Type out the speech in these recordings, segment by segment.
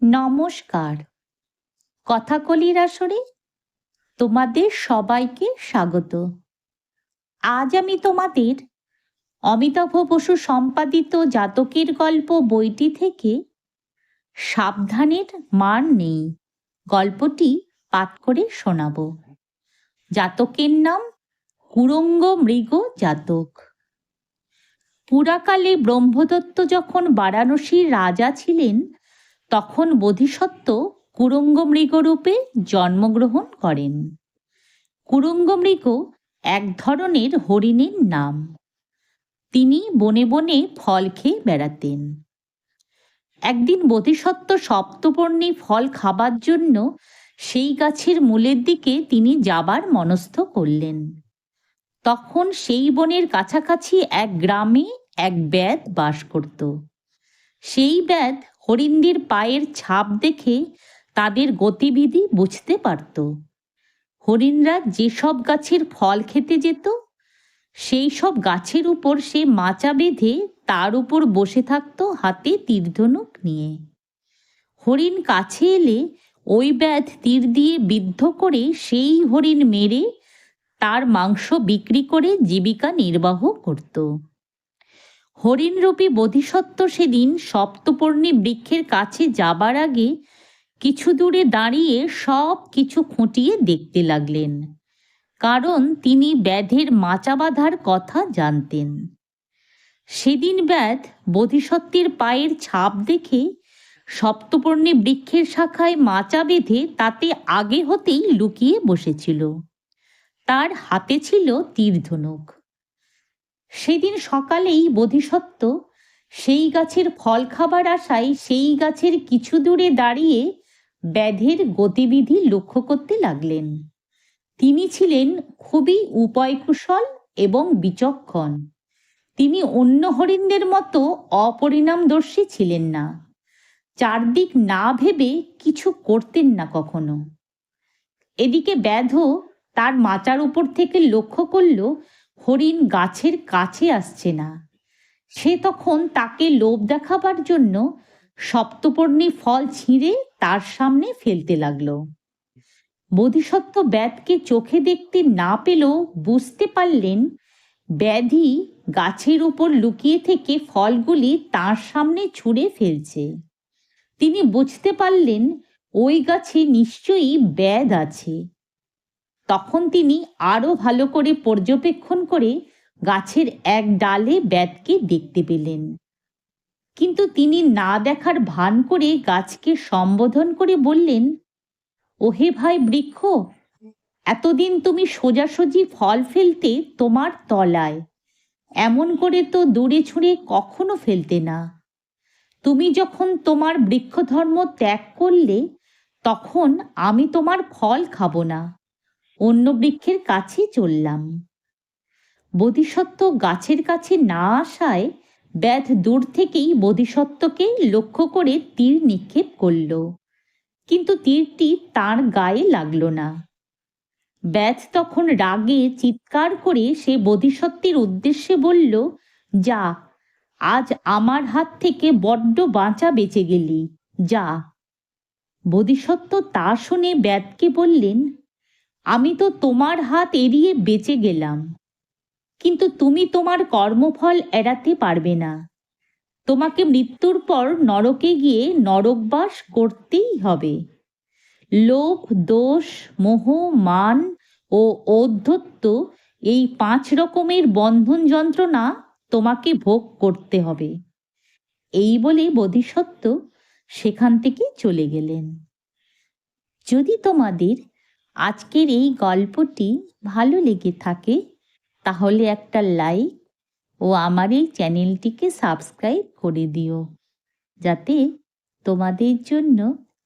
নমস্কার। কথাকলির আসরে তোমাদের সবাইকে স্বাগত। আজ আমি তোমাদের অমিতাভ বসু সম্পাদিত জাতকের গল্প বইটি থেকে সাবধানের মার নেই গল্পটি পাঠ করে শোনাব। জাতকের নাম কুরঙ্গ মৃগ জাতক। পুরাকালে ব্রহ্মদত্ত যখন বারাণসীর রাজা ছিলেন তখন বোধিসত্ত্ব কুরঙ্গমৃগরূপে জন্মগ্রহণ করেন। কুরঙ্গমৃগ এক ধরনের হরিণের নাম। তিনি বনে বনে ফল খেয়ে বেড়াতেন। একদিন বোধিসত্ত্ব সপ্তপর্ণী ফল খাবার জন্য সেই গাছের মূলের দিকে তিনি যাবার মনস্থ করলেন। তখন সেই বনের কাছাকাছি এক গ্রামে এক ব্যাধ বাস করত। সেই ব্যাধ হরিণদের পায়ের ছাপ দেখে তাদের গতিবিধি বুঝতে পারত। হরিণরা যেসব গাছের ফল খেতে যেত সেই সব গাছের উপর সে মাচা বেঁধে তার উপর বসে থাকত হাতে তীরধনুক নিয়ে। হরিণ কাছে এলে ওই ব্যাধ তীর দিয়ে বিদ্ধ করে সেই হরিণ মেরে তার মাংস বিক্রি করে জীবিকা নির্বাহ করত। হরিণরূপী বোধিসত্ত্ব সেদিন সপ্তপর্ণী বৃক্ষের কাছে যাবার আগে কিছু দূরে দাঁড়িয়ে সব কিছু খুঁটিয়ে দেখতে লাগলেন, কারণ তিনি ব্যাধের মাচা বাঁধার কথা জানতেন। সেদিন ব্যাধ বোধিসত্ত্বের পায়ের ছাপ দেখে সপ্তপর্ণী বৃক্ষের শাখায় মাচা বেঁধে তাতে আগে হতেই লুকিয়ে বসেছিল। তার হাতে ছিল তীরধনুক। সেদিন সকালেই বোধিসত্ত্ব সেই গাছের ফল খাবার আশায় সেই গাছের কিছু দূরে দাঁড়িয়ে ব্যাধের গতিবিধি লক্ষ্য করতে লাগলেন। তিনি ছিলেন খুবই উপায়কুশল এবং বিচক্ষণ। তিনি অন্য হরিণদের মতো অপরিণামদর্শী ছিলেন না। চারদিক না ভেবে কিছু করতেন না কখনো। এদিকে ব্যাধও তার মাচার উপর থেকে লক্ষ্য করল হরিণ গাছের কাছে আসছে না। সে তখন তাকে লোভ দেখাবার জন্য সপ্তপর্ণী ফল ছিঁড়ে তার সামনে ফেলতে লাগল। বোধিসত্ত্ব ব্যাধকে চোখে দেখতে না পেলেও বুঝতে পারলেন ব্যাধি গাছের উপর লুকিয়ে থেকে ফলগুলি তার সামনে ছুঁড়ে ফেলছে। তিনি বুঝতে পারলেন ওই গাছে নিশ্চয়ই ব্যাধ আছে। তখন তিনি আরো ভালো করে পর্যবেক্ষণ করে গাছের এক ডালে ব্যাধকে দেখতে পেলেন। কিন্তু তিনি না দেখার ভান করে গাছকে সম্বোধন করে বললেন, ওহে ভাই বৃক্ষ, এতদিন তুমি সোজাসুজি ফল ফেলতে তোমার তলায়, এমন করে তো দূরে ছুঁড়ে কখনো ফেলতে না। তুমি যখন তোমার বৃক্ষধর্ম ত্যাগ করলে তখন আমি তোমার ফল খাবো না, অন্য বৃক্ষের কাছে চললাম। বোধিসত্ত্ব গাছের কাছে না আসায় ব্যাধ দূর থেকেই বোধিসত্ত্বকে লক্ষ্য করে তীর নিক্ষেপ করল, কিন্তু তীরটি তার গায়ে লাগলো না। ব্যাধ তখন রাগে চিৎকার করে সে বোধিসত্ত্বের উদ্দেশ্যে বলল, যা, আজ আমার হাত থেকে বড্ড বাঁচা বেঁচে গেলি, যা। বোধিসত্ত্ব তা শুনে ব্যাধকে বললেন, আমি তো তোমার হাত এড়িয়ে বেঁচে গেলাম, কিন্তু তুমি তোমার কর্মফল এড়াতে পারবে না। তোমাকে মৃত্যুর পর নরকে গিয়ে নরকবাস করতেই হবে। লোভ, দোষ, মোহ, মান ও ঔদ্ধত্য, এই 5 রকমের বন্ধন যন্ত্রণা তোমাকে ভোগ করতে হবে। এই বলে বোধিসত্ত্ব সেখান থেকে চলে গেলেন। যদি তোমাদের আজকের এই গল্পটি ভালো লেগে থাকে তাহলে একটা লাইক ও আমার এই চ্যানেলটিকে সাবস্ক্রাইব করে দিও, যাতে তোমাদের জন্য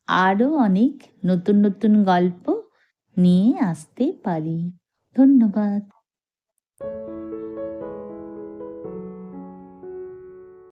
আরও অনেক নতুন নতুন গল্প নিয়ে আসতে পারি। ধন্যবাদ।